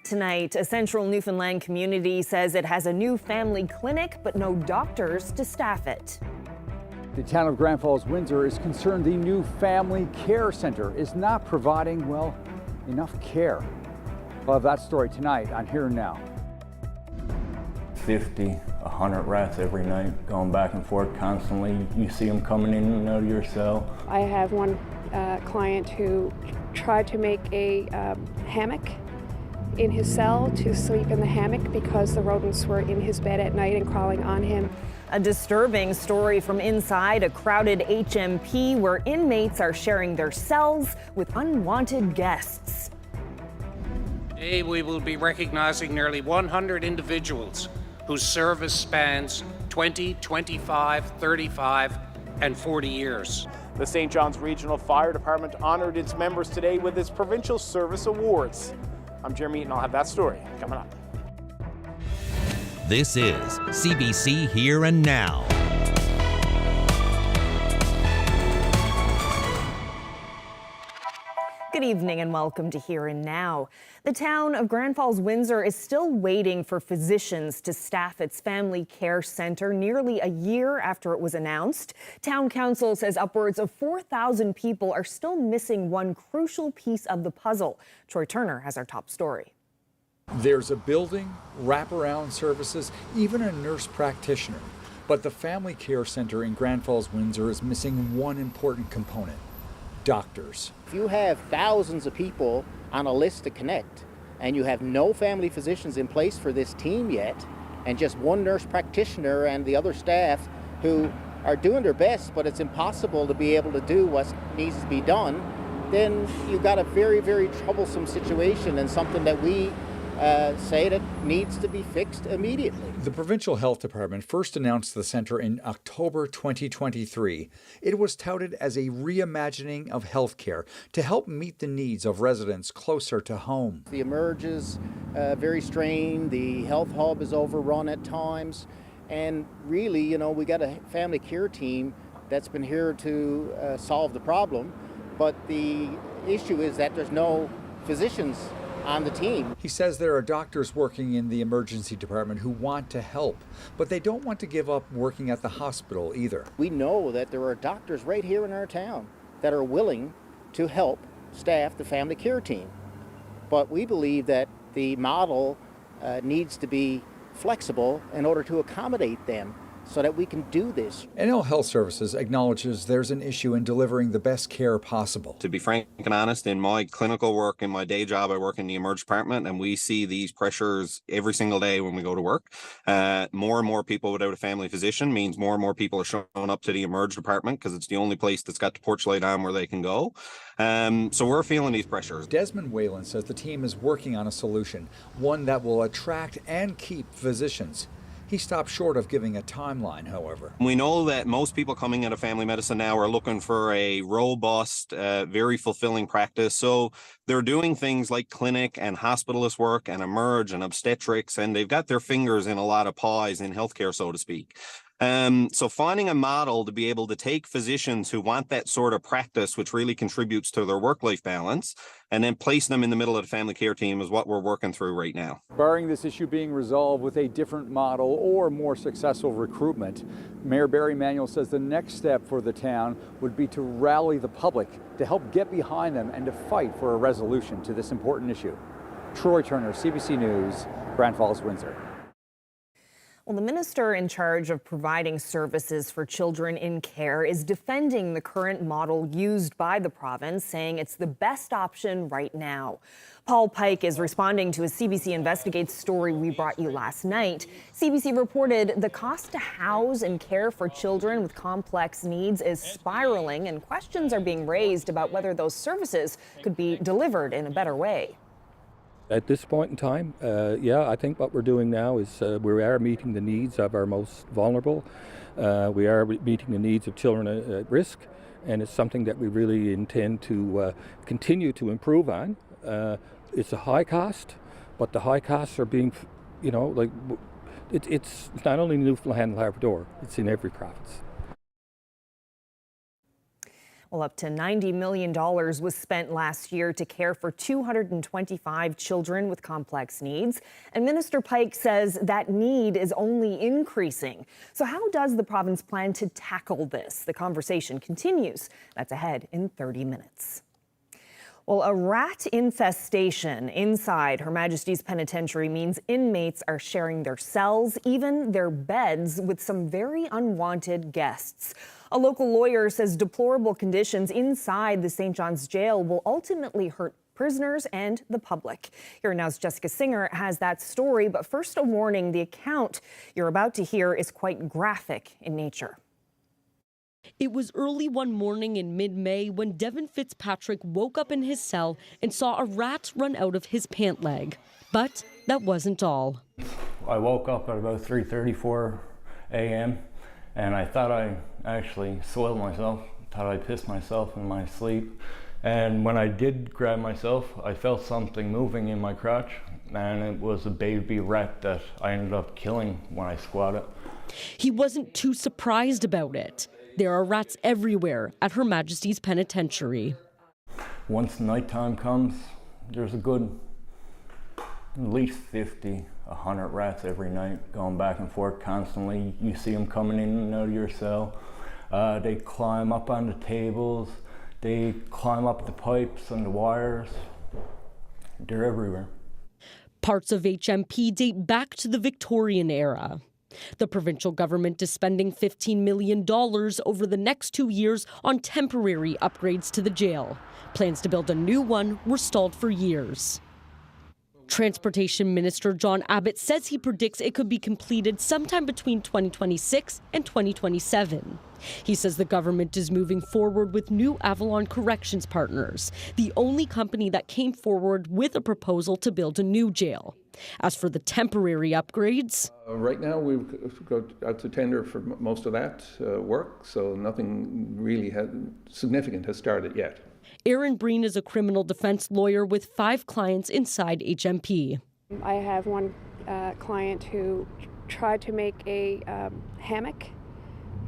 Tonight, a central Newfoundland community says it has a new family clinic, but no doctors to staff it. The town of Grand Falls-Windsor is concerned the new family care center is not providing, well, enough care. We'll have that story tonight on Here and Now. 50, 100 rats every night, going back and forth constantly. You see them coming in and out of your cell. I have one client who tried to make a hammock in his cell to sleep in the hammock because the rodents were in his bed at night and crawling on him. A disturbing story from inside a crowded HMP where inmates are sharing their cells with unwanted guests. Today we will be recognizing nearly 100 individuals whose service spans 20, 25, 35, and 40 years. The St. John's Regional Fire Department honored its members today with its Provincial Service Awards. I'm Jeremy and I'll have that story coming up. This is CBC Here and Now. Good evening and welcome to Here and Now. The town of Grand Falls-Windsor is still waiting for physicians to staff its family care center nearly a year after it was announced. Town council says upwards of 4,000 people are still missing one crucial piece of the puzzle. Troy Turner has our top story. There's a building, wraparound services, even a nurse practitioner. But the family care center in Grand Falls-Windsor is missing one important component: doctors. If you have thousands of people on a list to connect and you have no family physicians in place for this team yet, and just one nurse practitioner and the other staff who are doing their best, but it's impossible to be able to do what needs to be done, then you've got a very, very troublesome situation and something that we say that needs to be fixed immediately. The Provincial Health Department first announced the centre in October 2023. It was touted as a reimagining of healthcare to help meet the needs of residents closer to home. The emerge is very strained, the health hub is overrun at times, and really, you know, we got a family care team that's been here to solve the problem, but the issue is that there's no physicians on the team. He says there are doctors working in the emergency department who want to help, but they don't want to give up working at the hospital either. We know that there are doctors right here in our town that are willing to help staff the family care team. But we believe that the model needs to be flexible in order to accommodate them so that we can do this. NL Health Services acknowledges there's an issue in delivering the best care possible. To be frank and honest, in my clinical work, in my day job, I work in the emerge department, and we see these pressures every single day when we go to work. More and more people without a family physician means more and more people are showing up to the emerge department because it's the only place that's got the porch light on where they can go. So we're feeling these pressures. Desmond Whalen says the team is working on a solution, one that will attract and keep physicians. He stopped short of giving a timeline, however. We know that most people coming out of family medicine now are looking for a robust, very fulfilling practice. So they're doing things like clinic and hospitalist work and emerge and obstetrics, and they've got their fingers in a lot of pies in healthcare, so to speak. So finding a model to be able to take physicians who want that sort of practice, which really contributes to their work-life balance, and then place them in the middle of the family care team is what we're working through right now. Barring this issue being resolved with a different model or more successful recruitment, Mayor Barry Manuel says the next step for the town would be to rally the public to help get behind them and to fight for a resolution to this important issue. Troy Turner, CBC News, Grand Falls-Windsor. Well, the minister in charge of providing services for children in care is defending the current model used by the province, saying it's the best option right now. Paul Pike is responding to a CBC Investigates story we brought you last night. CBC reported the cost to house and care for children with complex needs is spiraling, and questions are being raised about whether those services could be delivered in a better way. At this point in time, I think what we're doing now is we are meeting the needs of our most vulnerable. We are meeting the needs of children at risk, and it's something that we really intend to continue to improve on. It's a high cost, but the high costs are being, it's not only Newfoundland and Labrador, it's in every province. Well, up to $90 million was spent last year to care for 225 children with complex needs. And Minister Pike says that need is only increasing. So how does the province plan to tackle this? The conversation continues. That's ahead in 30 minutes. Well, a rat infestation inside Her Majesty's Penitentiary means inmates are sharing their cells, even their beds, with some very unwanted guests. A local lawyer says deplorable conditions inside the St. John's Jail will ultimately hurt prisoners and the public. Here Now's Jessica Singer has that story, but first a warning, the account you're about to hear is quite graphic in nature. It was early one morning in mid-May when Devin Fitzpatrick woke up in his cell and saw a rat run out of his pant leg. But that wasn't all. I woke up at about 3:34 a.m. and I thought I actually soiled myself, thought I pissed myself in my sleep. And when I did grab myself, I felt something moving in my crotch, and it was a baby rat that I ended up killing when I squatted. He wasn't too surprised about it. There are rats everywhere at Her Majesty's Penitentiary. Once nighttime comes, there's a good at least 50, 100 rats every night going back and forth constantly. You see them coming in and out of your cell. They climb up on the tables. They climb up the pipes and the wires. They're everywhere. Parts of HMP date back to the Victorian era. The provincial government is spending $15 million over the next 2 years on temporary upgrades to the jail. Plans to build a new one were stalled for years. Transportation Minister John Abbott says he predicts it could be completed sometime between 2026 and 2027. He says the government is moving forward with New Avalon Corrections Partners, the only company that came forward with a proposal to build a new jail. As for the temporary upgrades, right now we've got out to tender for most of that work, so nothing really significant has started yet. Aaron Breen is a criminal defense lawyer with 5 clients inside HMP. I have one client who tried to make a hammock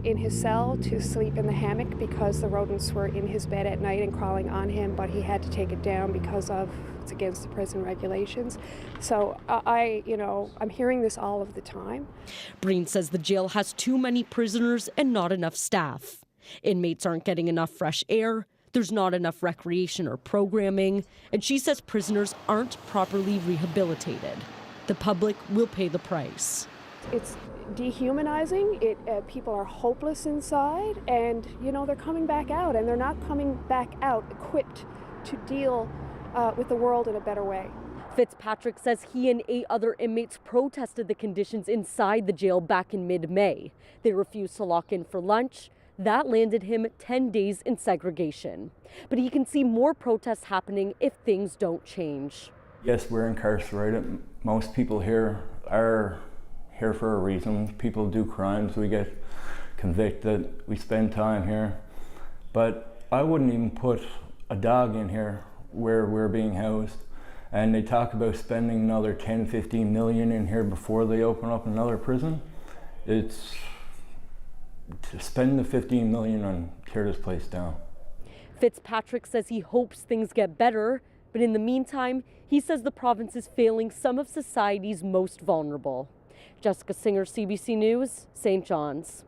in his cell to sleep in the hammock because the rodents were in his bed at night and crawling on him, but he had to take it down because it's against the prison regulations. So I'm hearing this all of the time. Breen says the jail has too many prisoners and not enough staff. Inmates aren't getting enough fresh air. There's not enough recreation or programming, and she says prisoners aren't properly rehabilitated. The public will pay the price. It's dehumanizing. People are hopeless inside, and they're coming back out, and they're not coming back out equipped to deal with the world in a better way. Fitzpatrick says he and 8 other inmates protested the conditions inside the jail back in mid-May. They refused to lock in for lunch. That landed him 10 days in segregation. But he can see more protests happening if things don't change. Yes, we're incarcerated. Most people here are here for a reason. People do crimes, we get convicted, we spend time here. But I wouldn't even put a dog in here where we're being housed. And they talk about spending another 10, 15 million in here before they open up another prison. It's to spend the 15 million and tear this place down. Fitzpatrick says he hopes things get better, but in the meantime, he says the province is failing some of society's most vulnerable. Jessica Singer, CBC News, St. John's.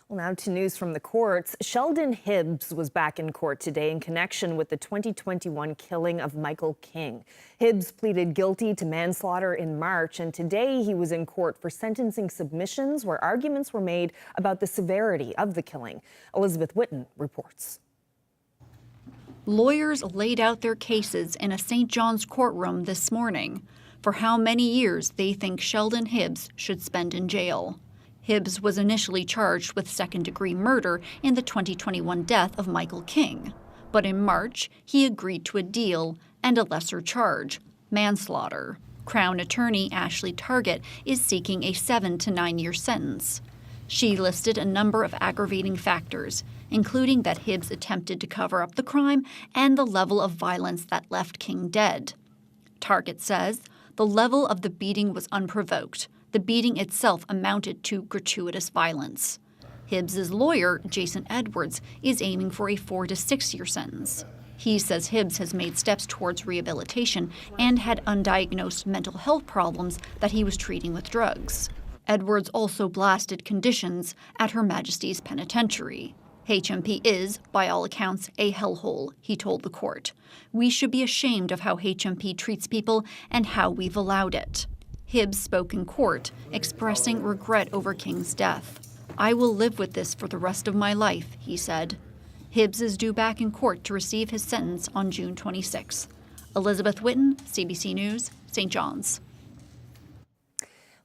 Well, now to news from the courts. Sheldon Hibbs was back in court today in connection with the 2021 killing of Michael King. Hibbs pleaded guilty to manslaughter in March, and today he was in court for sentencing submissions where arguments were made about the severity of the killing. Elizabeth Whitten reports. Lawyers laid out their cases in a St. John's courtroom this morning for how many years they think Sheldon Hibbs should spend in jail. Hibbs was initially charged with second-degree murder in the 2021 death of Michael King. But in March, he agreed to a deal and a lesser charge, manslaughter. Crown attorney Ashley Targett is seeking a 7 to 9 year sentence. She listed a number of aggravating factors, including that Hibbs attempted to cover up the crime and the level of violence that left King dead. Targett says the level of the beating was unprovoked. The beating itself amounted to gratuitous violence. Hibbs' lawyer, Jason Edwards, is aiming for a 4 to 6 year sentence. He says Hibbs has made steps towards rehabilitation and had undiagnosed mental health problems that he was treating with drugs. Edwards also blasted conditions at Her Majesty's Penitentiary. HMP is, by all accounts, a hellhole, he told the court. We should be ashamed of how HMP treats people and how we've allowed it. Hibbs spoke in court, expressing regret over King's death. I will live with this for the rest of my life, he said. Hibbs is due back in court to receive his sentence on June 26. Elizabeth Whitten, CBC News, St. John's.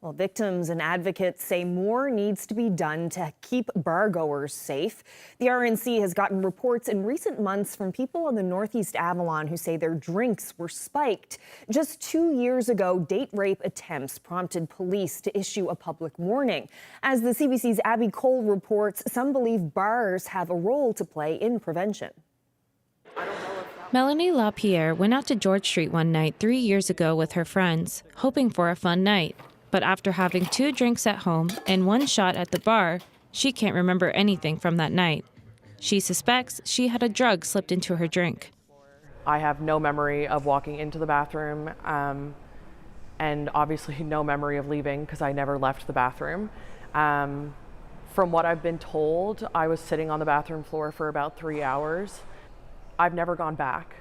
Well, victims and advocates say more needs to be done to keep bar-goers safe. The RNC has gotten reports in recent months from people on the Northeast Avalon who say their drinks were spiked. Just 2 years ago, date rape attempts prompted police to issue a public warning. As the CBC's Abby Cole reports, some believe bars have a role to play in prevention. Melanie LaPierre went out to George Street one night 3 years ago with her friends, hoping for a fun night. But after having 2 drinks at home and 1 shot at the bar, she can't remember anything from that night. She suspects she had a drug slipped into her drink. I have no memory of walking into the bathroom and obviously no memory of leaving because I never left the bathroom. From what I've been told, I was sitting on the bathroom floor for about 3 hours. I've never gone back.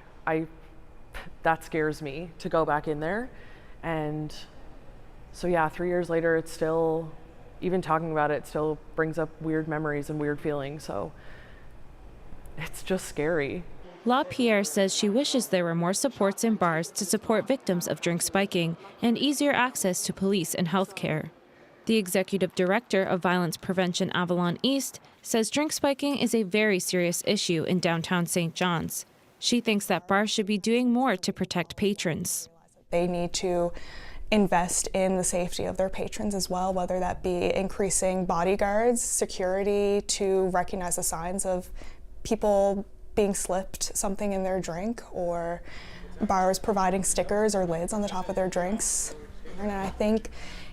That scares me to go back in there. And so yeah, 3 years later, it's still, even talking about it, still brings up weird memories and weird feelings. So it's just scary. LaPierre says she wishes there were more supports in bars to support victims of drink spiking and easier access to police and health care. The executive director of Violence Prevention Avalon East says drink spiking is a very serious issue in downtown St. John's. She thinks that bars should be doing more to protect patrons. They need to invest in the safety of their patrons as well, whether that be increasing bodyguards, security to recognize the signs of people being slipped something in their drink, or bars providing stickers or lids on the top of their drinks. And I think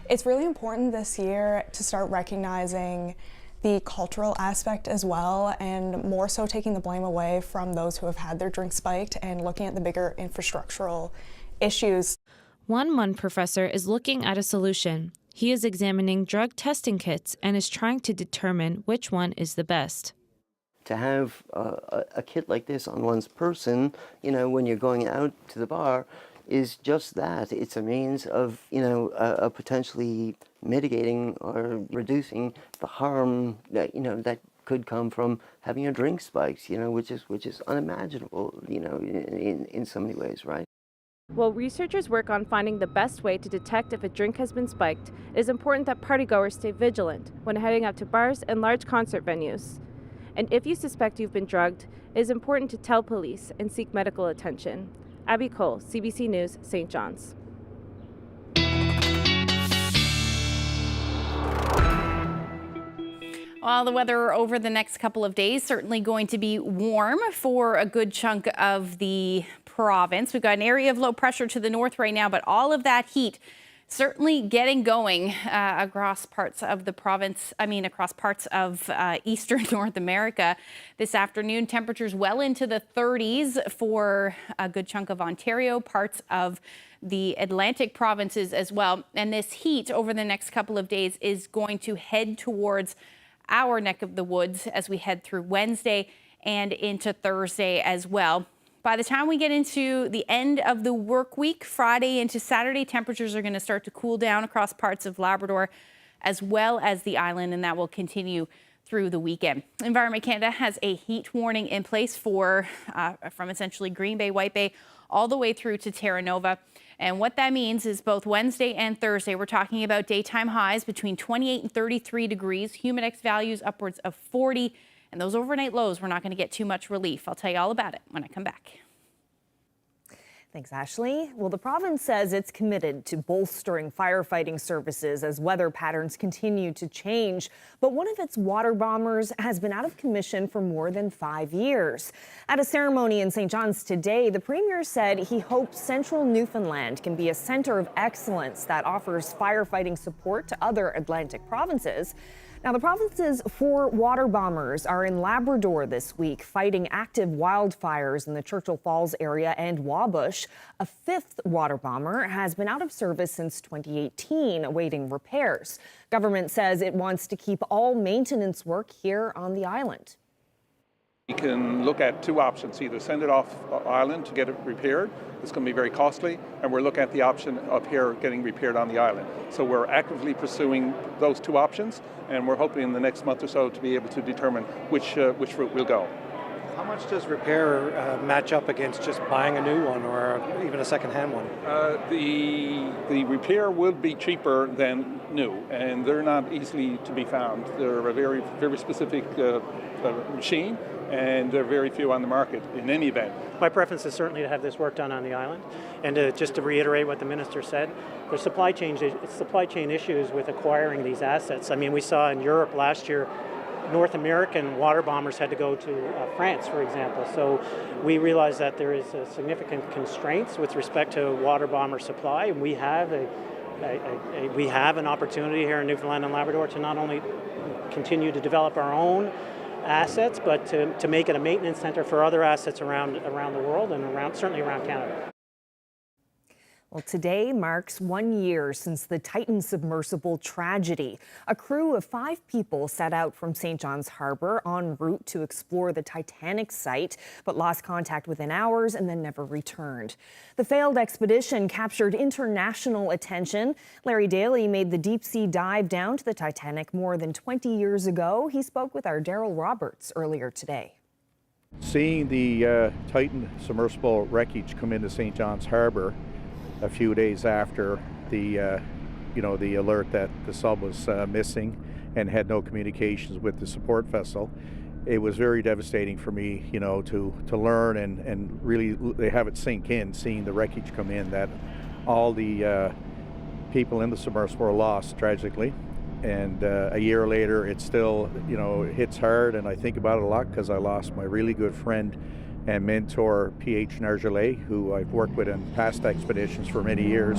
it's really important this year to start recognizing the cultural aspect as well, and more so taking the blame away from those who have had their drink spiked and looking at the bigger infrastructural issues. One professor is looking at a solution. He is examining drug testing kits and is trying to determine which one is the best. To have a kit like this on one's person, when you're going out to the bar, is just that. It's a means of, potentially mitigating or reducing the harm that, that could come from having a drink spiked, which is unimaginable, in so many ways, right? While researchers work on finding the best way to detect if a drink has been spiked, it is important that partygoers stay vigilant when heading out to bars and large concert venues. And if you suspect you've been drugged, it is important to tell police and seek medical attention. Abby Cole, CBC News, St. John's. Well, the weather over the next couple of days certainly going to be warm for a good chunk of the province. We've got an area of low pressure to the north right now, but all of that heat certainly getting going across parts of the province, across parts of eastern North America this afternoon. Temperatures well into the 30s for a good chunk of Ontario, parts of the Atlantic provinces as well. And this heat over the next couple of days is going to head towards our neck of the woods as we head through Wednesday and into Thursday as well. By the time we get into the end of the work week, Friday into Saturday, temperatures are going to start to cool down across parts of Labrador as well as the island, and that will continue through the weekend. Environment Canada has a heat warning in place for from essentially Green Bay, White Bay, all the way through to Terra Nova. And what that means is both Wednesday and Thursday, we're talking about daytime highs between 28 and 33 degrees, humidex values upwards of 40. And those overnight lows, we're not going to get too much relief. I'll tell you all about it when I come back. Thanks, Ashley. Well, the province says it's committed to bolstering firefighting services as weather patterns continue to change. But one of its water bombers has been out of commission for more than 5 years. At a ceremony in St. John's today, the Premier said he hopes central Newfoundland can be a center of excellence that offers firefighting support to other Atlantic provinces. Now, the province's 4 water bombers are in Labrador this week, fighting active wildfires in the Churchill Falls area and Wabush. A 5th water bomber has been out of service since 2018, awaiting repairs. Government says it wants to keep all maintenance work here on the island. We can look at 2 options, either send it off island to get it repaired. It's going to be very costly, and we're looking at the option of here getting repaired on the island. So we're actively pursuing those 2 options, and we're hoping in the next month or so to be able to determine which route we'll go. How much does repair match up against just buying a new one or even a second-hand one? The repair will be cheaper than new, and they're not easily to be found. They're a very, very specific machine, and there are very few on the market in any event. My preference is certainly to have this work done on the island. And just to reiterate what the minister said, there's supply chain issues with acquiring these assets. I mean, we saw in Europe last year, North American water bombers had to go to France, for example. So we realize that there is significant constraints with respect to water bomber supply. And we have an opportunity here in Newfoundland and Labrador to not only continue to develop our own assets, but to make it a maintenance center for other assets around the world and certainly around Canada. Well, today marks 1 year since the Titan submersible tragedy. A crew of 5 people set out from St. John's Harbour en route to explore the Titanic site, but lost contact within hours and then never returned. The failed expedition captured international attention. Larry Daly made the deep-sea dive down to the Titanic more than 20 years ago. He spoke with our Daryl Roberts earlier today. Seeing the Titan submersible wreckage come into St. John's Harbour a few days after the alert that the sub was missing and had no communications with the support vessel, it was very devastating for me, to learn and really have it sink in, seeing the wreckage come in, that all the people in the submersible were lost tragically. And a year later, it still, hits hard, and I think about it a lot because I lost my really good friend and mentor, P.H. Nargelet, who I've worked with in past expeditions for many years.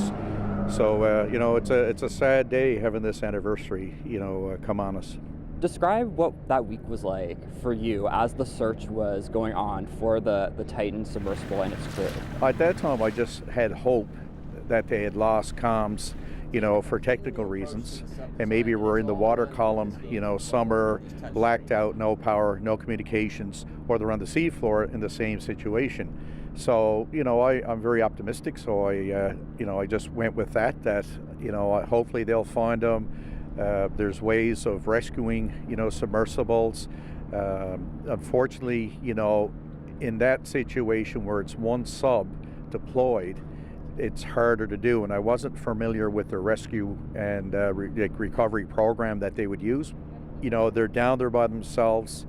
So, it's a sad day having this anniversary, come on us. Describe what that week was like for you as the search was going on for the Titan submersible and its crew. At that time, I just had hope that they had lost comms, for technical reasons, and maybe we're in the water column, some are blacked out, no power, no communications, or they're on the seafloor in the same situation. So, I'm very optimistic, so I just went with that, hopefully they'll find them. There's ways of rescuing, submersibles. Unfortunately, in that situation where it's one sub deployed, it's harder to do, and I wasn't familiar with the rescue and recovery program that they would use. They're down there by themselves,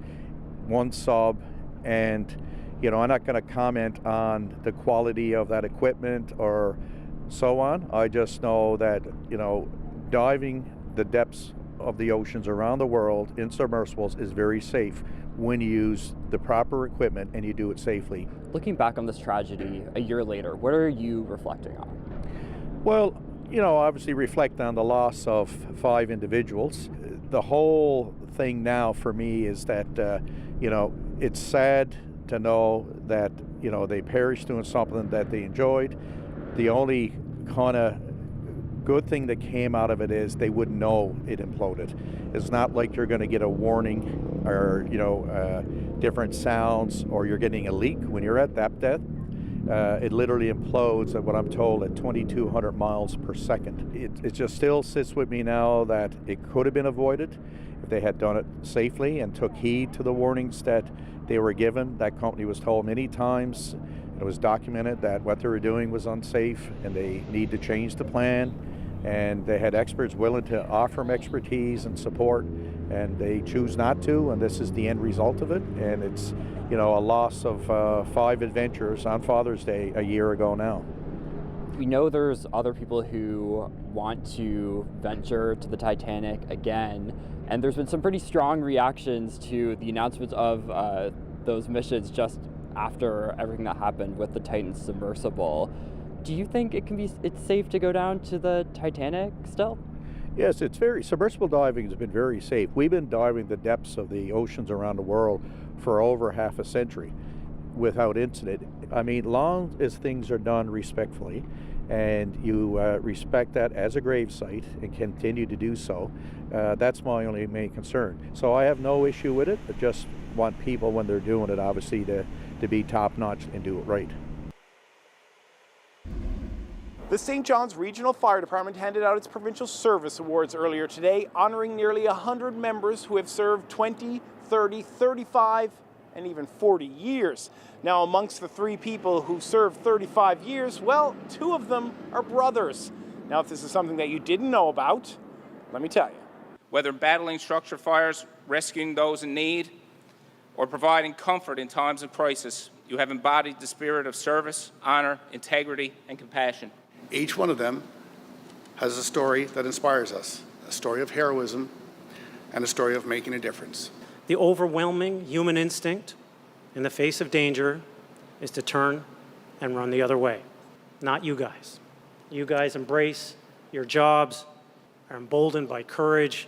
one sub, and I'm not going to comment on the quality of that equipment or so on. I just know that diving the depths of the oceans around the world in submersibles is very safe when you use the proper equipment and you do it safely. Looking back on this tragedy a year later, what are you reflecting on? Well, obviously reflect on the loss of 5 individuals. The whole thing now for me is that, it's sad to know that, they perished doing something that they enjoyed. The only kind of good thing that came out of it is they wouldn't know it imploded. It's not like you're going to get a warning or different sounds, or you're getting a leak when you're at that depth. It literally implodes at what I'm told at 2,200 miles per second. It just still sits with me now that it could have been avoided if they had done it safely and took heed to the warnings that they were given. That company was told many times, and it was documented that what they were doing was unsafe and they need to change the plan. And they had experts willing to offer them expertise and support, and they choose not to, and this is the end result of it. And it's, a loss of 5 adventurers on Father's Day a year ago now. We know there's other people who want to venture to the Titanic again, and there's been some pretty strong reactions to the announcements of those missions just after everything that happened with the Titan submersible. Do you think it's safe to go down to the Titanic still? Yes, it's submersible diving has been very safe. We've been diving the depths of the oceans around the world for over half a century without incident. I mean, long as things are done respectfully and you respect that as a grave site and continue to do so, that's my only main concern. So I have no issue with it, but just want people, when they're doing it, obviously to be top-notch and do it right. The St. John's Regional Fire Department handed out its Provincial Service Awards earlier today, honoring nearly 100 members who have served 20, 30, 35, and even 40 years. Now, amongst the 3 people who served 35 years, well, 2 of them are brothers. Now, if this is something that you didn't know about, let me tell you. Whether battling structure fires, rescuing those in need, or providing comfort in times of crisis, you have embodied the spirit of service, honor, integrity, and compassion. Each one of them has a story that inspires us, a story of heroism and a story of making a difference. The overwhelming human instinct in the face of danger is to turn and run the other way. Not you guys. You guys embrace your jobs, are emboldened by courage,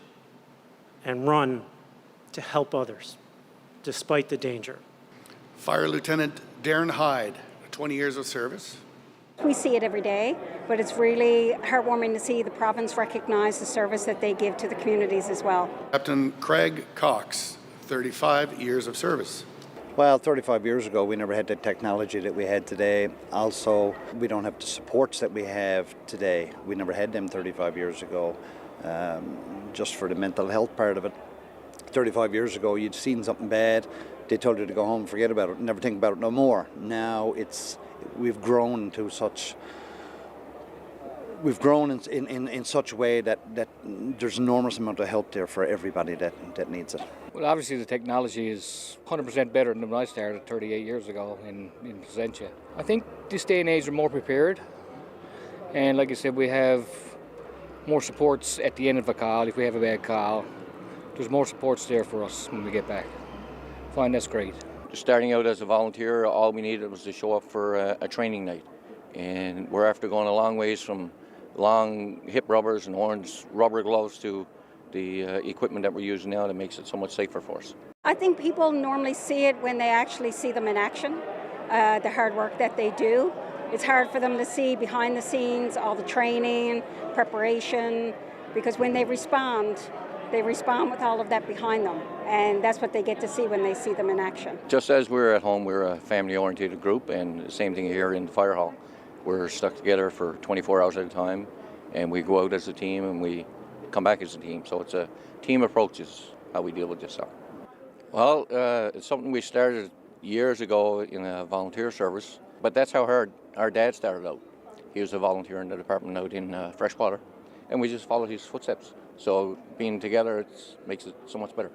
and run to help others, despite the danger. Fire Lieutenant Darren Hyde, 20 years of service. We see it every day, but it's really heartwarming to see the province recognise the service that they give to the communities as well. Captain Craig Cox, 35 years of service. Well, 35 years ago, we never had the technology that we had today. Also, we don't have the supports that we have today. We never had them 35 years ago, just for the mental health part of it. 35 years ago, you'd seen something bad, they told you to go home, forget about it, never think about it no more. Now we've grown to such. We've grown in such a way that there's enormous amount of help there for everybody that needs it. Well, obviously the technology is 100% better than when I started 38 years ago in Placentia. I think this day and age we're more prepared, and like I said, we have more supports at the end of a call. If we have a bad call, there's more supports there for us when we get back. I find that's great. Starting out as a volunteer, all we needed was to show up for a training night, and we're after going a long ways from long hip rubbers and orange rubber gloves to the equipment that we're using now that makes it so much safer for us. I think people normally see it when they actually see them in action, the hard work that they do. It's hard for them to see behind the scenes, all the training, preparation, because when they respond with all of that behind them, and that's what they get to see when they see them in action. Just as we're at home, we're a family-oriented group, and the same thing here in the fire hall. We're stuck together for 24 hours at a time, and we go out as a team and we come back as a team. So it's a team approach is how we deal with this stuff. Well, it's something we started years ago in a volunteer service, but that's how our dad started out. He was a volunteer in the department out in freshwater, and we just followed his footsteps. So being together, makes it so much better.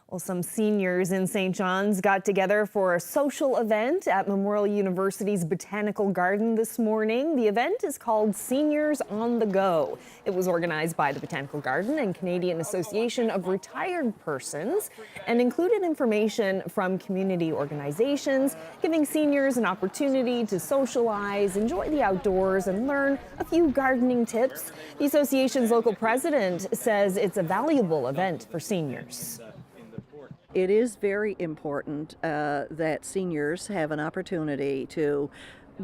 Well, some seniors in St. John's got together for a social event at Memorial University's Botanical Garden this morning. The event is called Seniors on the Go. It was organized by the Botanical Garden and Canadian Association of Retired Persons and included information from community organizations, giving seniors an opportunity to socialize, enjoy the outdoors, and learn a few gardening tips. The association's local president says it's a valuable event for seniors. It is very important that seniors have an opportunity to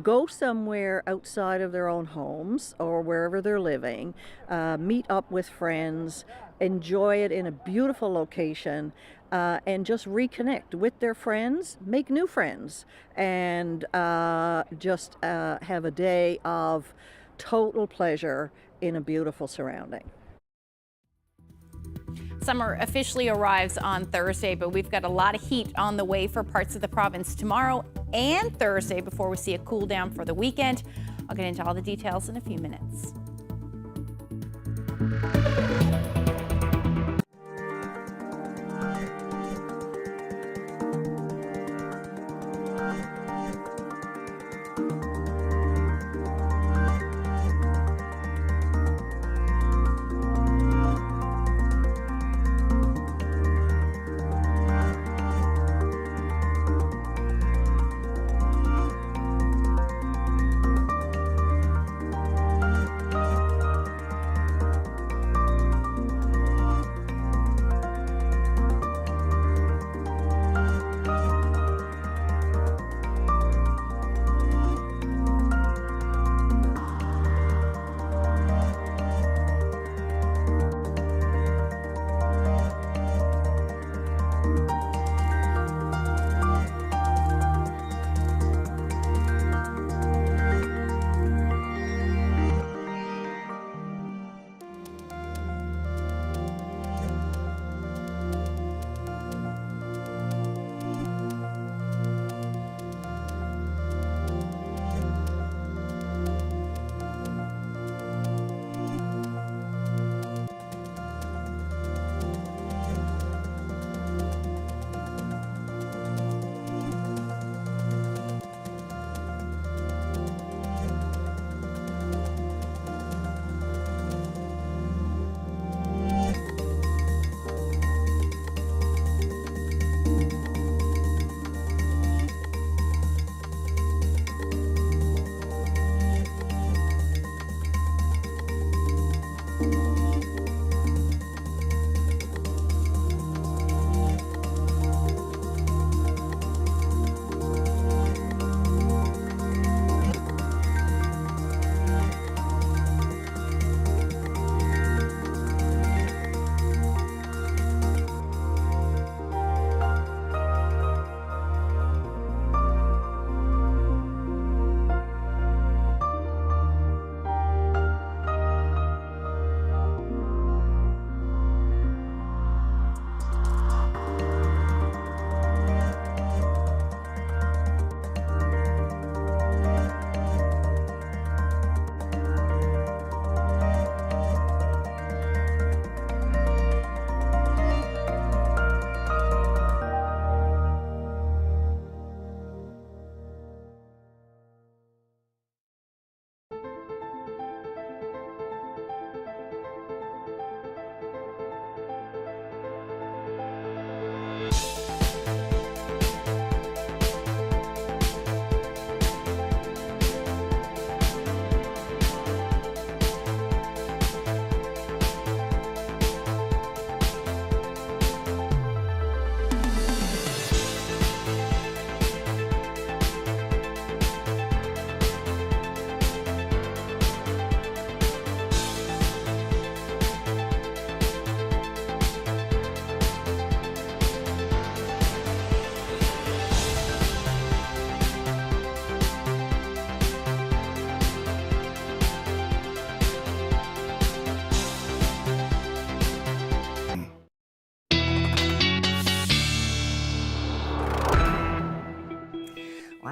go somewhere outside of their own homes or wherever they're living, meet up with friends, enjoy it in a beautiful location, and just reconnect with their friends, make new friends, and just have a day of total pleasure in a beautiful surrounding. Summer officially arrives on Thursday, but we've got a lot of heat on the way for parts of the province tomorrow and Thursday before we see a cool down for the weekend. I'll get into all the details in a few minutes.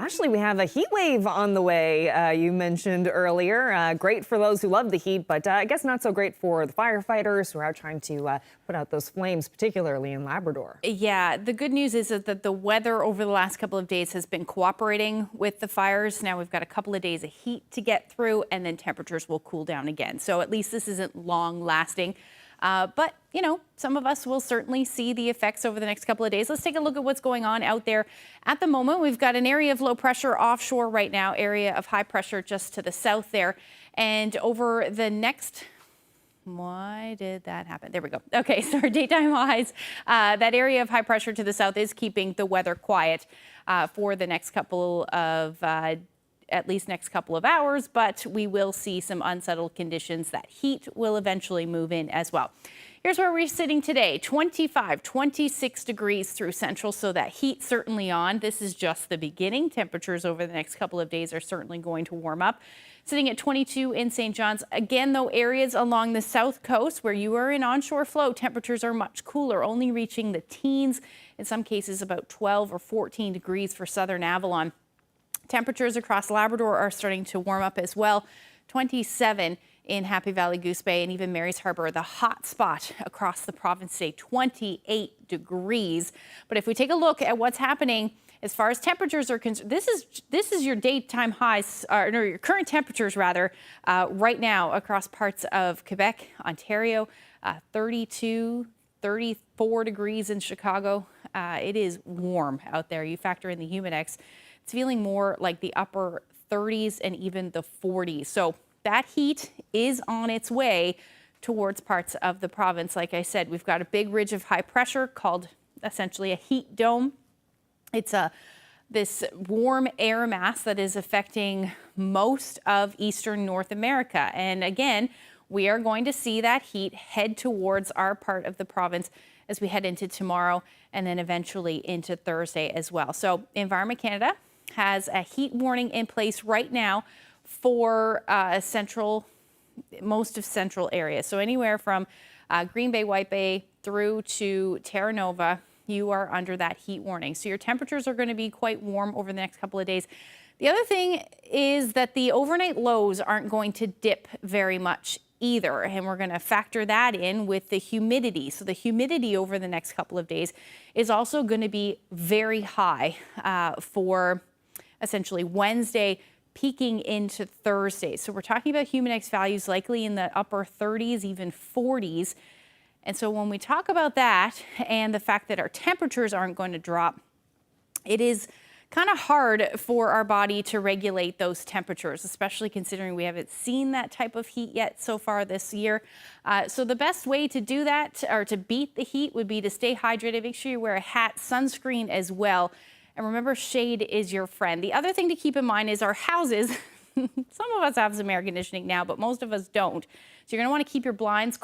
Ashley, we have a heat wave on the way. You mentioned earlier. Great for those who love the heat, but I guess not so great for the firefighters who are out trying to put out those flames, particularly in Labrador. Yeah, the good news is that the weather over the last couple of days has been cooperating with the fires. Now we've got a couple of days of heat to get through, and then temperatures will cool down again. So at least this isn't long lasting. But, you know, some of us will certainly see the effects over the next couple of days. Let's take a look at what's going on out there. At the moment, we've got an area of low pressure offshore right now, area of high pressure just to the south there. And over the next... Why did that happen? There we go. Okay, so our daytime highs, that area of high pressure to the south is keeping the weather quiet for the next couple of at least next couple of hours, but we will see some unsettled conditions. That heat will eventually move in as well. Here's where we're sitting today, 25, 26 degrees through central, so that heat certainly on. This is just the beginning. Temperatures over the next couple of days are certainly going to warm up. Sitting at 22 in St. John's. Again, though, areas along the south coast where you are in onshore flow, temperatures are much cooler, only reaching the teens, in some cases about 12 or 14 degrees for southern Avalon. Temperatures across Labrador are starting to warm up as well. 27 in Happy Valley, Goose Bay, and even Mary's Harbour, the hot spot across the province today, 28 degrees. But if we take a look at what's happening as far as temperatures are concerned, this is your daytime highs, or no, your current temperatures rather, right now across parts of Quebec, Ontario, 32, 34 degrees in Chicago. It is warm out there. You factor in the humidex. It's feeling more like the upper 30s and even the 40s. So that heat is on its way towards parts of the province. Like I said, we've got a big ridge of high pressure called essentially a heat dome. It's this warm air mass that is affecting most of eastern North America. And again, we are going to see that heat head towards our part of the province as we head into tomorrow and then eventually into Thursday as well. So Environment Canada has a heat warning in place right now for most of central areas. So anywhere from Green Bay, White Bay through to Terra Nova, you are under that heat warning. So your temperatures are going to be quite warm over the next couple of days. The other thing is that the overnight lows aren't going to dip very much either, and we're going to factor that in with the humidity. So the humidity over the next couple of days is also going to be very high for essentially Wednesday, peaking into Thursday. So we're talking about humidex values likely in the upper 30s, even 40s. And so when we talk about that and the fact that our temperatures aren't going to drop, it is kind of hard for our body to regulate those temperatures, especially considering we haven't seen that type of heat yet so far this year. So the best way to do that, or to beat the heat, would be to stay hydrated. Make sure you wear a hat, sunscreen as well. And remember, shade is your friend. The other thing to keep in mind is our houses. Some of us have some air conditioning now, but most of us don't. So you're going to want to keep your blinds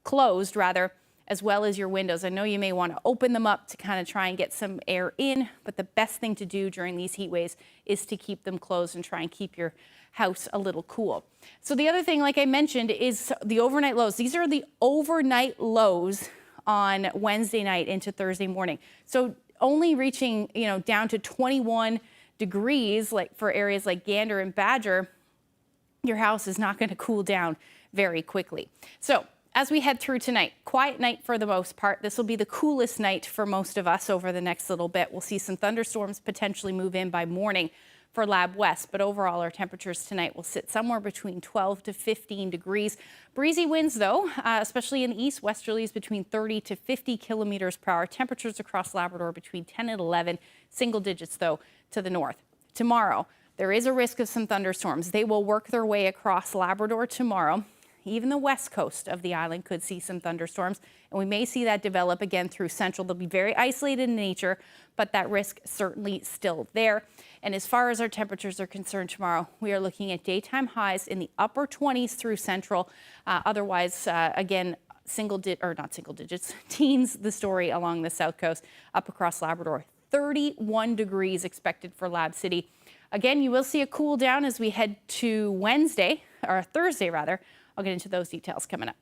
closed rather, as well as your windows. I know you may want to open them up to kind of try and get some air in, but the best thing to do during these heat waves is to keep them closed and try and keep your house a little cool. So the other thing, like I mentioned, is the overnight lows. These are the overnight lows on Wednesday night into Thursday morning. So only reaching, down to 21 degrees, like for areas like Gander and Badger, your house is not going to cool down very quickly. So as we head through tonight, quiet night for the most part. This will be the coolest night for most of us over the next little bit. We'll see some thunderstorms potentially move in by morning for Lab West, but overall our temperatures tonight will sit somewhere between 12 to 15 degrees. Breezy winds though, especially in the east, westerlies between 30 to 50 kilometers per hour. Temperatures across Labrador between 10 and 11, single digits though to the north. Tomorrow, there is a risk of some thunderstorms. They will work their way across Labrador tomorrow. Even the west coast of the island could see some thunderstorms, and we may see that develop again through central. They'll be very isolated in nature, but that risk certainly still there. And as far as our temperatures are concerned tomorrow, we are looking at daytime highs in the upper 20s through central. Otherwise, again, teens, the story along the south coast, up across Labrador. 31 degrees expected for Lab City. Again, you will see a cool down as we head to Thursday rather. I'll get into those details coming up.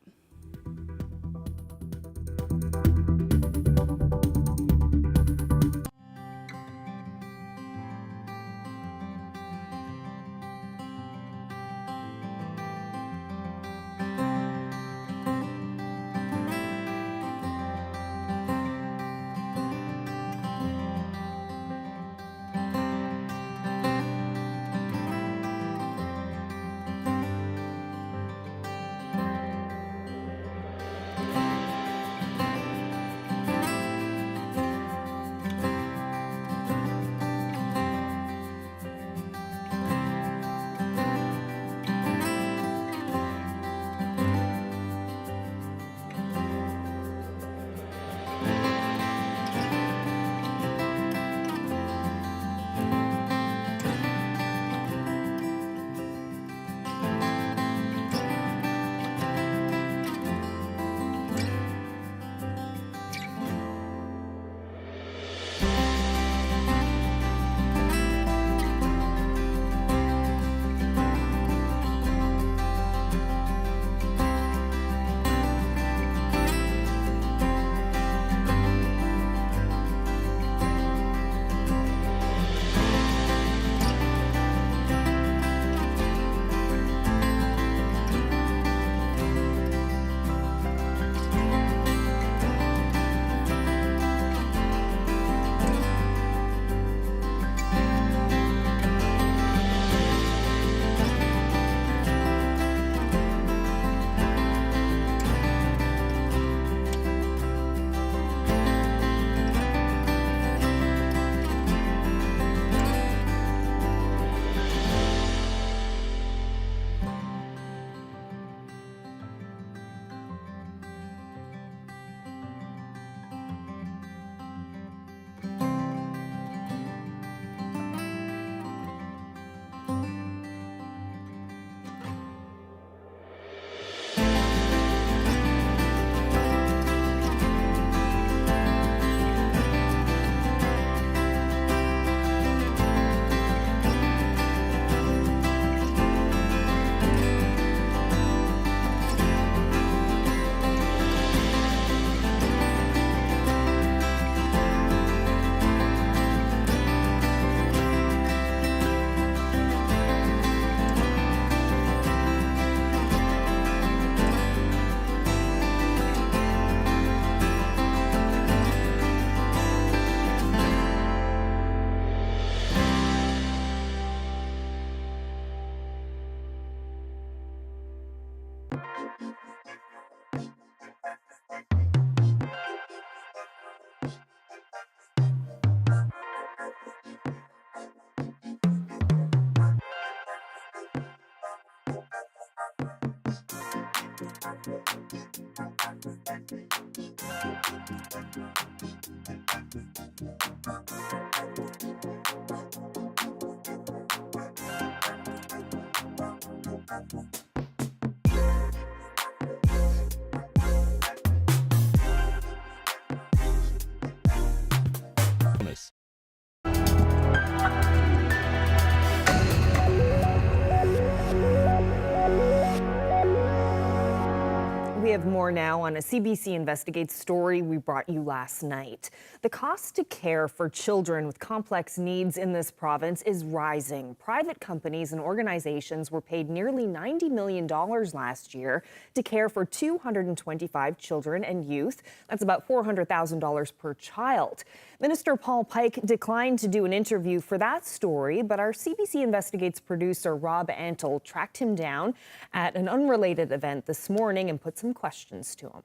We have more now on a CBC Investigates story we brought you last night. The cost to care for children with complex needs in this province is rising. Private companies and organizations were paid nearly $90 million last year to care for 225 children and youth. That's about $400,000 per child. Minister Paul Pike declined to do an interview for that story, but our CBC Investigates producer Rob Antle tracked him down at an unrelated event this morning and put some questions to him.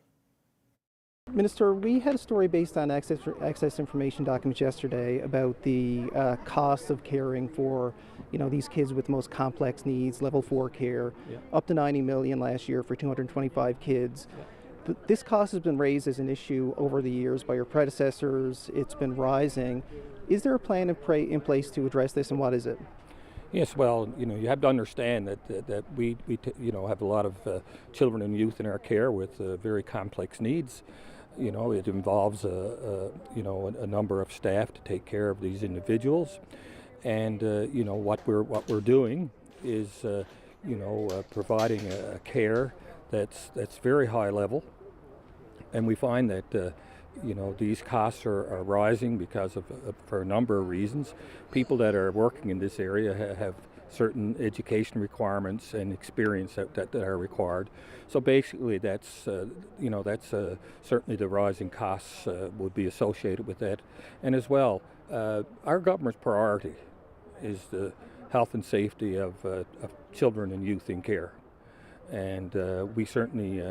Minister, we had a story based on access information documents yesterday about the cost of caring for, these kids with the most complex needs, level 4 care, up to $90 million last year for 225 kids. But this cost has been raised as an issue over the years by your predecessors. It's been rising. Is there a plan in place to address this, and what is it? Yes, well, you have to understand that we have a lot of children and youth in our care with very complex needs. It involves a number of staff to take care of these individuals, and what we're doing is providing a care that's very high level, and we find that these costs are rising because of for a number of reasons. People that are working in this area have certain education requirements and experience that are required. So basically, that's certainly the rising costs would be associated with that, and as well, our government's priority is the health and safety of children and youth in care. And we certainly,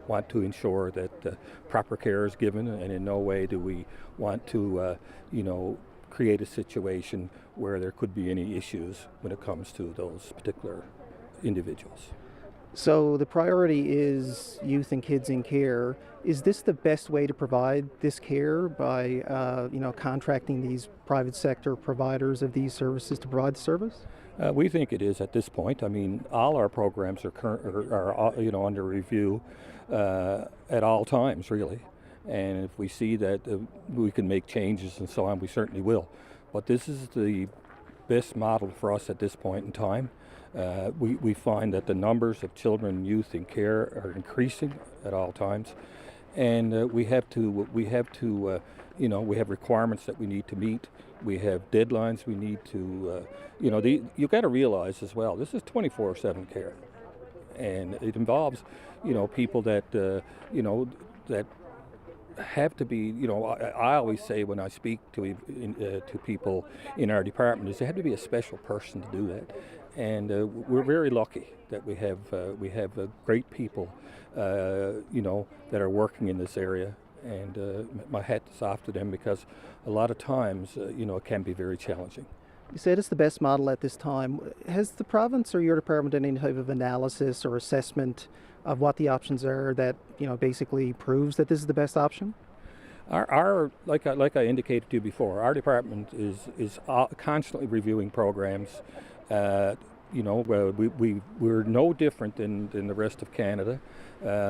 want to ensure that proper care is given, and in no way do we want to, create a situation where there could be any issues when it comes to those particular individuals. So the priority is youth and kids in care. Is this the best way to provide this care by, contracting these private sector providers of these services to provide the service? We think it is at this point. I mean, all our programs are under review at all times, really. And if we see that we can make changes and so on, we certainly will. But this is the best model for us at this point in time. We find that the numbers of children and youth in care are increasing at all times, and we have requirements that we need to meet. We have deadlines we need to, you got to realize as well, this is 24/7 care, and it involves, people that, that have to be, I always say when I speak to people in our department is they have to be a special person to do that, and we're very lucky that we have great people, that are working in this area. And my hat's off to them, because a lot of times, it can be very challenging. You said it's the best model at this time. Has the province or your department done any type of analysis or assessment of what the options are that, basically proves that this is the best option? Our like I indicated to you before, our department is constantly reviewing programs. We're no different than the rest of Canada.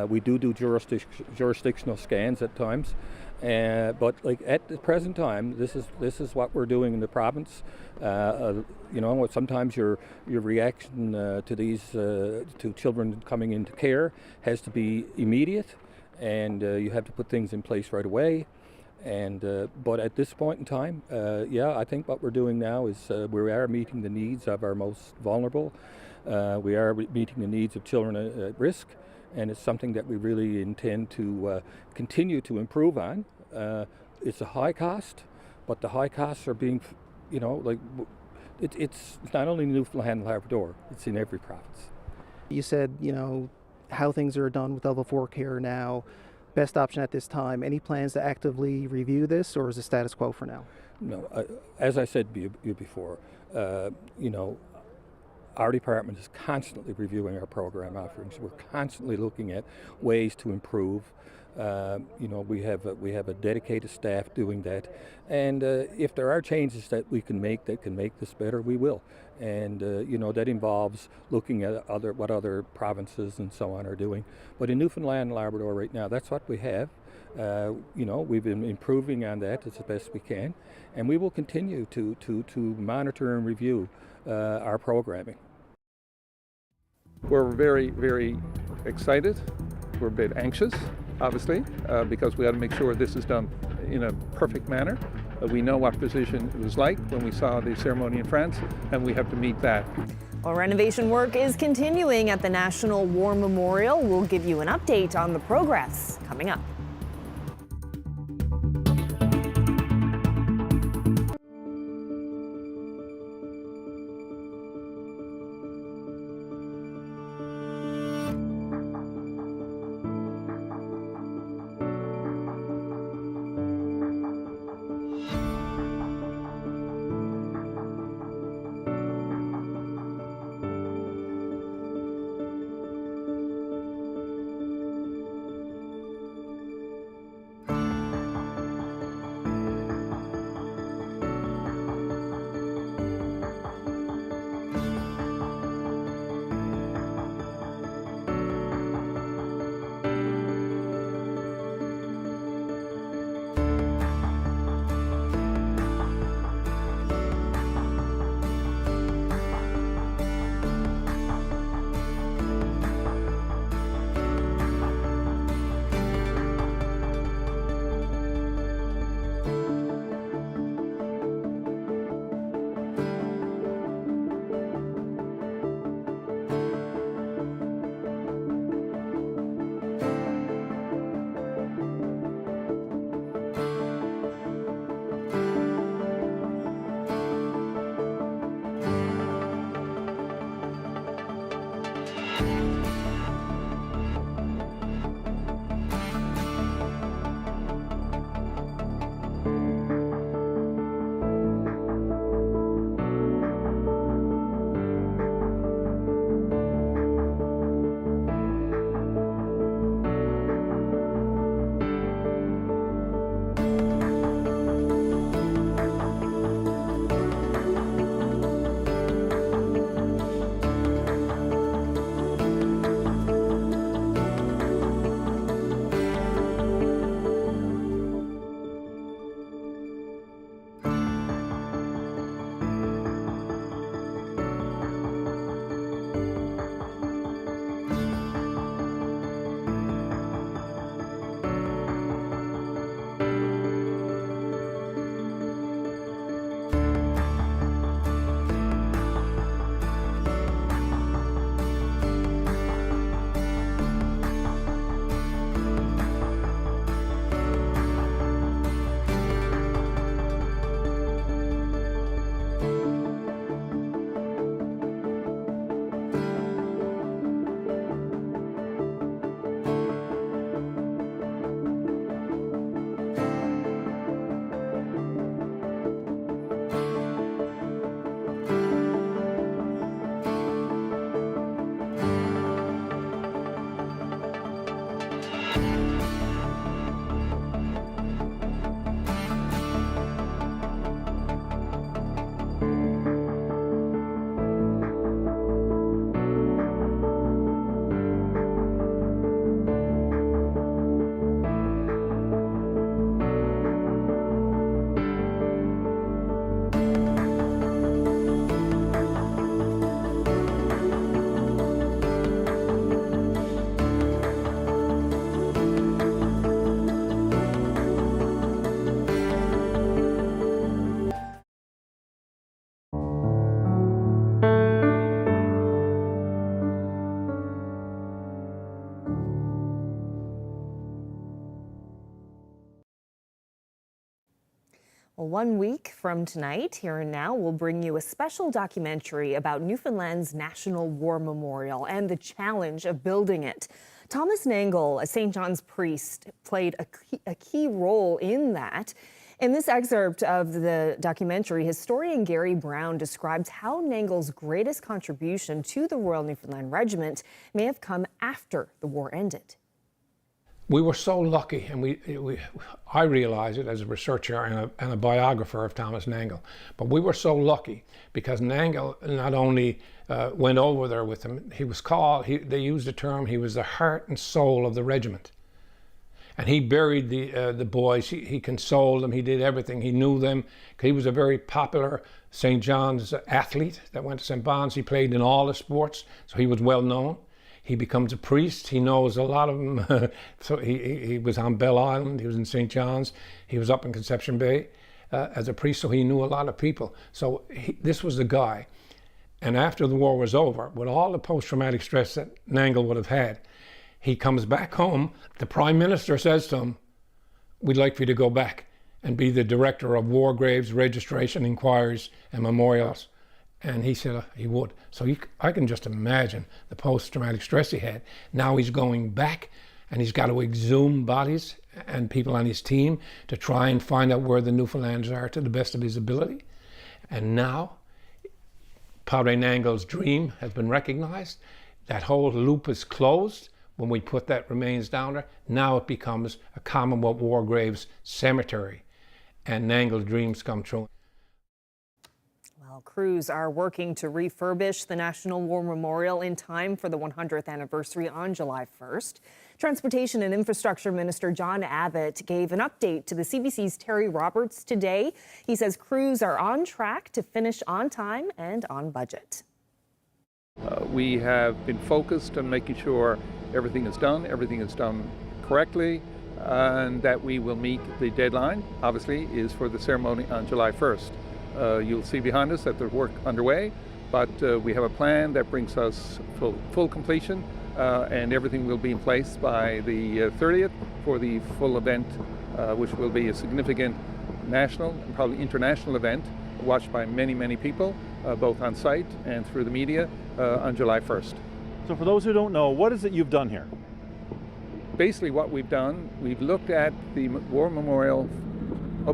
We do jurisdictional scans at times, but at the present time, this is what we're doing in the province. Sometimes your reaction to these to children coming into care has to be immediate, and you have to put things in place right away. And but at this point in time, I think what we're doing now is we are meeting the needs of our most vulnerable. We are meeting the needs of children at risk, and it's something that we really intend to continue to improve on. It's a high cost, but the high costs are being, it's not only Newfoundland and Labrador, it's in every province. You said, how things are done with level 4 care now, best option at this time. Any plans to actively review this, or is the status quo for now? No, as I said before, you know, our department is constantly reviewing our program offerings. We're constantly looking at ways to improve. You know, we have a dedicated staff doing that, and if there are changes that we can make that can make this better, we will. And you know, that involves looking at what other provinces and so on are doing. But in Newfoundland and Labrador right now, that's what we have. You know, we've been improving on that as the best we can, and we will continue to monitor and review our programming. We're very, very excited. We're a bit anxious, obviously, because we got to make sure this is done in a perfect manner. We know what position it was like when we saw the ceremony in France, and we have to meet that. Well, renovation work is continuing at the National War Memorial. We'll give you an update on the progress coming up. Well, 1 week from tonight, Here and Now will bring you a special documentary about Newfoundland's National War Memorial and the challenge of building it. Thomas Nangle, a St. John's priest, played a key role in that. In this excerpt of the documentary, historian Gary Brown describes how Nangle's greatest contribution to the Royal Newfoundland Regiment may have come after the war ended. We were so lucky, and I realize it as a researcher and a biographer of Thomas Nangle, but we were so lucky because Nangle not only went over there with him, he was called, they used the term, he was the heart and soul of the regiment. And he buried the boys, he consoled them, he did everything, he knew them. He was a very popular St. John's athlete that went to St. Bon's. He played in all the sports, so he was well known. He becomes a priest. He knows a lot of them. So he was on Bell Island. He was in St. John's. He was up in Conception Bay as a priest, so he knew a lot of people. So this was the guy. And after the war was over, with all the post-traumatic stress that Nangle would have had, he comes back home. The Prime Minister says to him, "We'd like for you to go back and be the director of war graves, registration, inquiries, and memorials." And he said he would. So I can just imagine the post-traumatic stress he had. Now he's going back and he's got to exhume bodies and people on his team to try and find out where the Newfoundlanders are to the best of his ability. And now, Padre Nangle's dream has been recognized. That whole loop is closed when we put that remains down there. Now it becomes a Commonwealth War Graves cemetery, and Nangle's dreams come true. Crews are working to refurbish the National War Memorial in time for the 100th anniversary on July 1st. Transportation and Infrastructure Minister John Abbott gave an update to the CBC's Terry Roberts today. He says crews are on track to finish on time and on budget. We have been focused on making sure everything is done correctly, and that we will meet the deadline, obviously, is for the ceremony on July 1st. You'll see behind us that there's work underway, but we have a plan that brings us full completion, and everything will be in place by the 30th for the full event, which will be a significant national and probably international event watched by many, many people, both on site and through the media on July 1st. So for those who don't know, what is it you've done here? Basically what we've done, we've looked at the War Memorial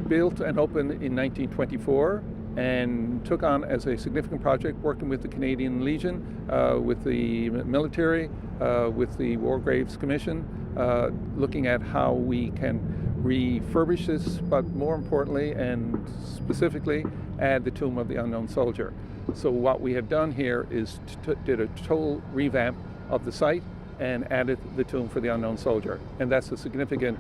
built and opened in 1924 and took on as a significant project working with the Canadian Legion, with the military, with the War Graves Commission, looking at how we can refurbish this, but more importantly and specifically add the Tomb of the Unknown Soldier. So what we have done here is did a total revamp of the site and added the Tomb for the Unknown Soldier. And that's a significant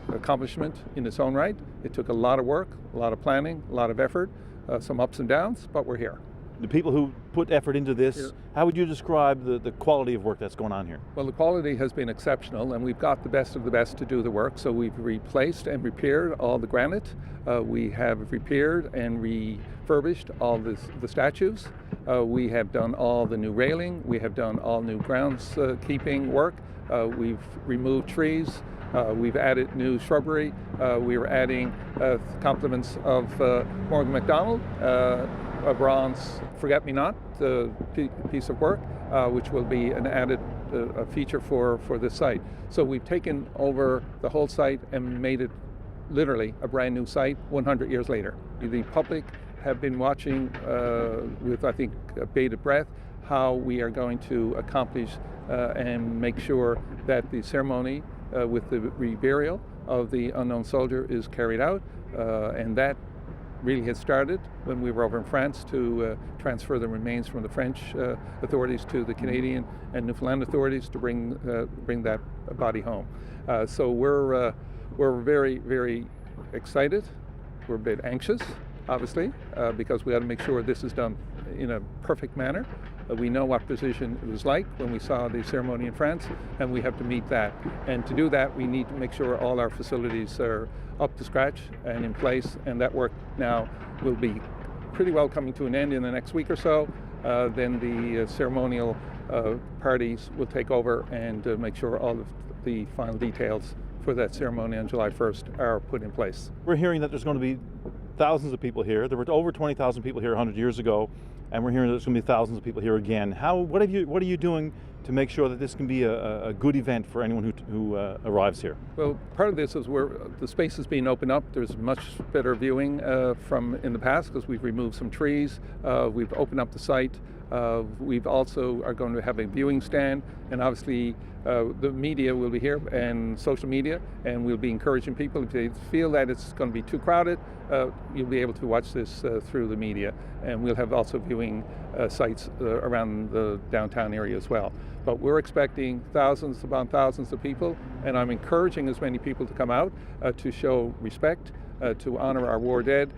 accomplishment in its own right. It took a lot of work, a lot of planning, a lot of effort, some ups and downs, but we're here. The people who put effort into this, how would you describe the quality of work that's going on here? Well, the quality has been exceptional, and we've got the best of the best to do the work. So we've replaced and repaired all the granite. We have repaired and refurbished all the statues. We have done all the new railing. We have done all new groundskeeping work. We've removed trees. We've added new shrubbery. We are adding compliments of Morgan MacDonald, a bronze forget-me-not piece of work, which will be an added feature for this site. So we've taken over the whole site and made it literally a brand new site 100 years later. The public have been watching with, I think, bated breath how we are going to accomplish and make sure that the ceremony with the reburial of the unknown soldier is carried out, and that really had started when we were over in France to transfer the remains from the French authorities to the Canadian and Newfoundland authorities to bring that body home. So we're very, very excited. We're a bit anxious, obviously, because we got to make sure this is done in a perfect manner. We know what position it was like when we saw the ceremony in France, and we have to meet that. And to do that, we need to make sure all our facilities are up to scratch and in place, and that work now will be pretty well coming to an end in the next week or so. Then the ceremonial parties will take over and make sure all of the final details for that ceremony on July 1st are put in place. We're hearing that there's going to be thousands of people here. There were over 20,000 people here 100 years ago, and we're hearing that there's going to be thousands of people here again. What are you doing to make sure that this can be a good event for anyone who arrives here? Well, part of this is where the space is being opened up. There's much better viewing from in the past because we've removed some trees. We've opened up the site. We've also are going to have a viewing stand, and obviously the media will be here and social media, and we'll be encouraging people. If they feel that it's going to be too crowded, you'll be able to watch this through the media, and we'll have also viewing sites around the downtown area as well. But we're expecting thousands upon thousands of people, and I'm encouraging as many people to come out to show respect, to honor our war dead,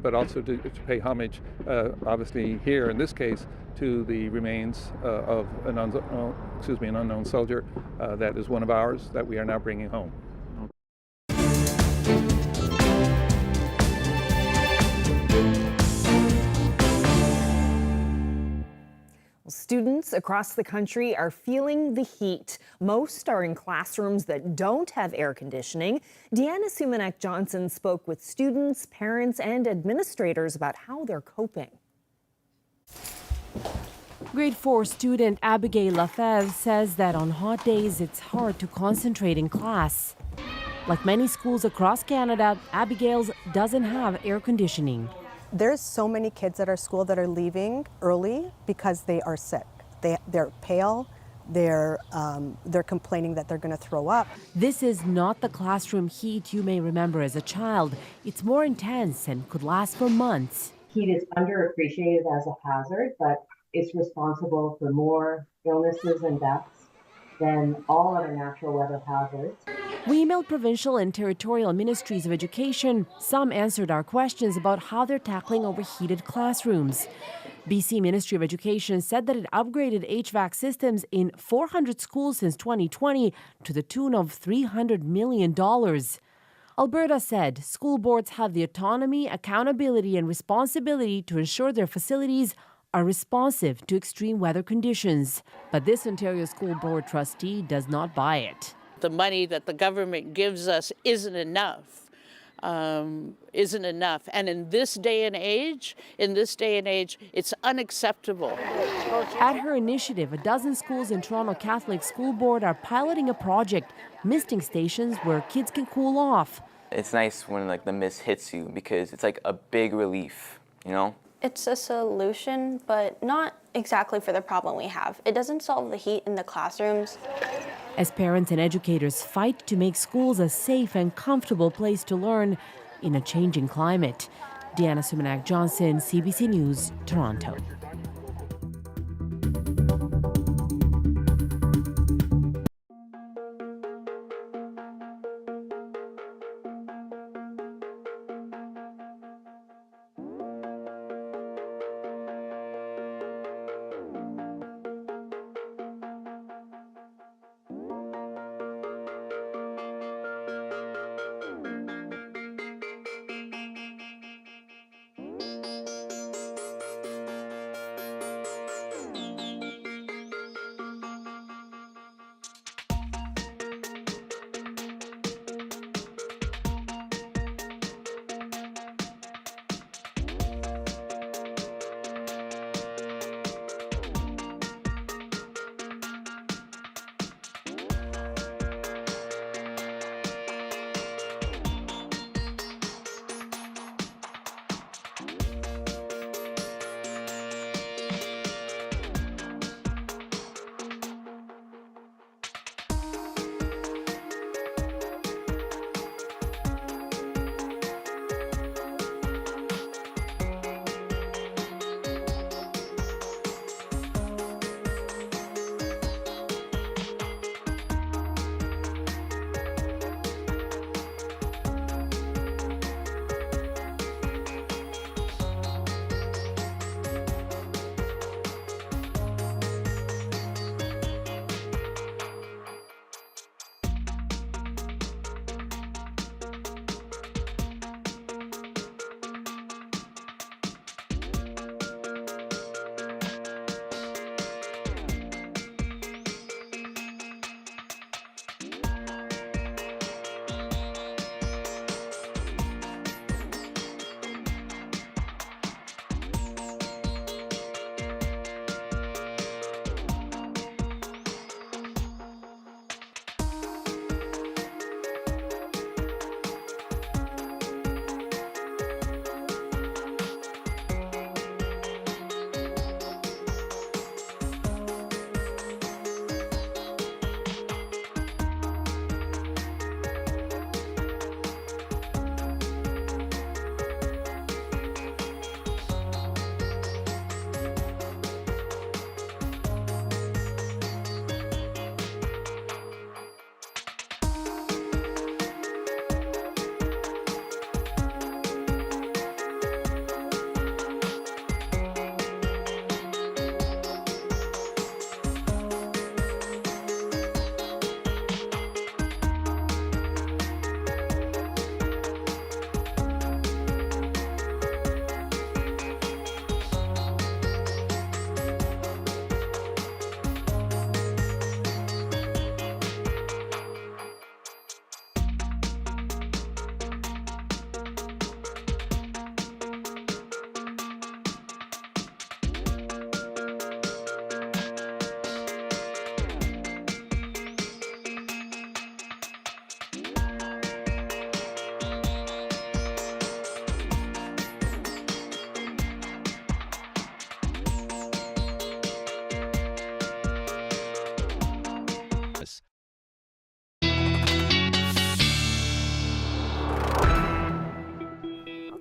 but also to pay homage, obviously here in this case, to the remains of an unknown soldier that is one of ours that we are now bringing home. Students across the country are feeling the heat. Most are in classrooms that don't have air conditioning. Deanna Sumanek-Johnson spoke with students, parents, and administrators about how they're coping. Grade 4 student Abigail Lafez says that on hot days it's hard to concentrate in class. Like many schools across Canada, Abigail's doesn't have air conditioning. There's so many kids at our school that are leaving early because they are sick. They're pale, they're complaining that they're going to throw up. This is not the classroom heat you may remember as a child. It's more intense and could last for months. Heat is underappreciated as a hazard, but it's responsible for more illnesses and deaths than all other natural weather hazards. We emailed provincial and territorial ministries of education. Some answered our questions about how they're tackling overheated classrooms. BC Ministry of Education said that it upgraded HVAC systems in 400 schools since 2020 to the tune of $300 million. Alberta said school boards have the autonomy, accountability, and responsibility to ensure their facilities are responsive to extreme weather conditions. But this Ontario School Board trustee does not buy it. The money that the government gives us isn't enough. And in this day and age, it's unacceptable. At her initiative, a dozen schools in Toronto Catholic School Board are piloting a project, misting stations where kids can cool off. It's nice when the mist hits you because it's like a big relief, you know? It's a solution, but not exactly for the problem we have. It doesn't solve the heat in the classrooms. As parents and educators fight to make schools a safe and comfortable place to learn in a changing climate. Deanna Sumanek-Johnson, CBC News, Toronto.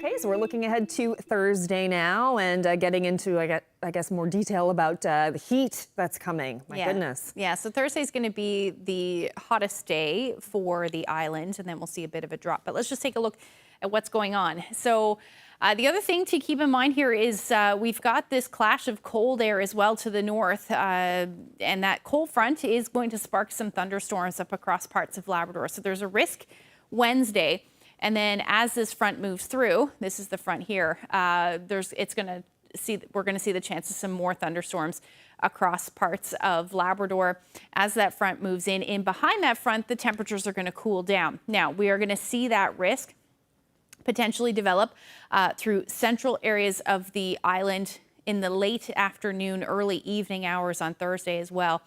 Okay, so we're looking ahead to Thursday now and getting into, I guess, more detail about the heat that's coming. My goodness. Yeah, so Thursday is going to be the hottest day for the island, and then we'll see a bit of a drop. But let's just take a look at what's going on. So the other thing to keep in mind here is we've got this clash of cold air as well to the north, and that cold front is going to spark some thunderstorms up across parts of Labrador. So there's a risk Wednesday. And then as this front moves through, this is the front here, we're going to see the chance of some more thunderstorms across parts of Labrador. As that front moves in behind that front, the temperatures are going to cool down. Now, we are going to see that risk potentially develop through central areas of the island in the late afternoon, early evening hours on Thursday as well,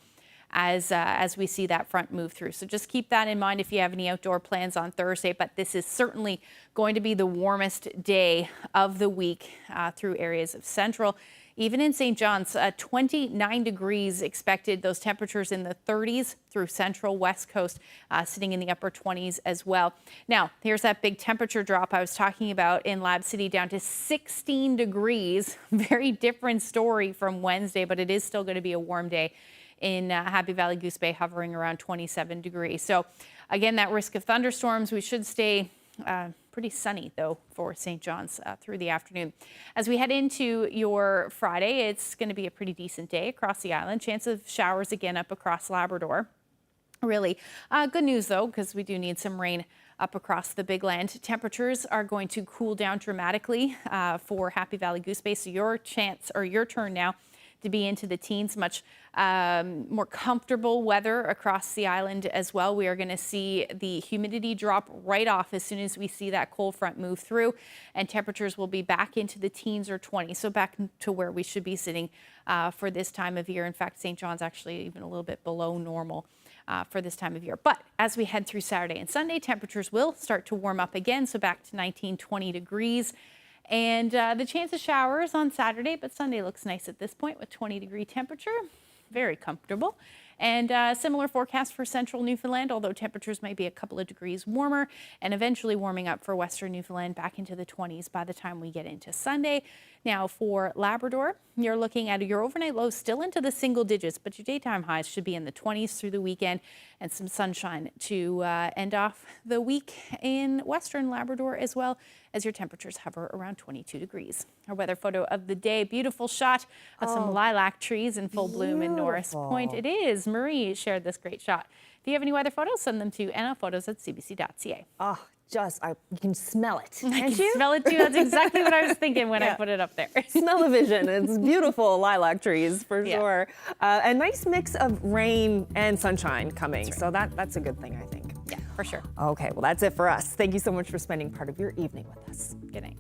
as we see that front move through. So just keep that in mind if you have any outdoor plans on Thursday, but this is certainly going to be the warmest day of the week through areas of central. Even in St. John's, 29 degrees expected, those temperatures in the 30s through central west coast, sitting in the upper 20s as well. Now, here's that big temperature drop I was talking about in Lab City, down to 16 degrees. Very different story from Wednesday, but it is still going to be a warm day in Happy Valley Goose Bay, hovering around 27 degrees. So again, that risk of thunderstorms, we should stay pretty sunny though for St. John's through the afternoon. As we head into your Friday, it's going to be a pretty decent day across the island. Chance of showers again up across Labrador. Really good news though, because we do need some rain up across the Big Land. Temperatures are going to cool down dramatically for Happy Valley Goose Bay. So your turn now to be into the teens, much more comfortable weather across the island as well. We are going to see the humidity drop right off as soon as we see that cold front move through, and temperatures will be back into the teens or 20s, so back to where we should be sitting for this time of year. In fact, St. John's actually even a little bit below normal for this time of year. But as we head through Saturday and Sunday, temperatures will start to warm up again, so back to 19, 20 degrees. And the chance of showers on Saturday, but Sunday looks nice at this point with 20-degree temperature. Very comfortable. And similar forecast for central Newfoundland, although temperatures might be a couple of degrees warmer, and eventually warming up for western Newfoundland back into the 20s by the time we get into Sunday. Now for Labrador, you're looking at your overnight lows still into the single digits, but your daytime highs should be in the 20s through the weekend, and some sunshine to end off the week in western Labrador, as well as your temperatures hover around 22 degrees. Our weather photo of the day, beautiful shot of some lilac trees in full bloom in Norris Point. It is. Marie shared this great shot. If you have any weather photos, send them to nlphotos@cbc.ca. Oh, you can smell it. I can smell it too. That's exactly what I was thinking when I put it up there. Smell-o-vision. It's beautiful lilac trees for sure. A nice mix of rain and sunshine coming. Right. So that's a good thing, I think. Yeah, for sure. Okay, well, that's it for us. Thank you so much for spending part of your evening with us. Good night.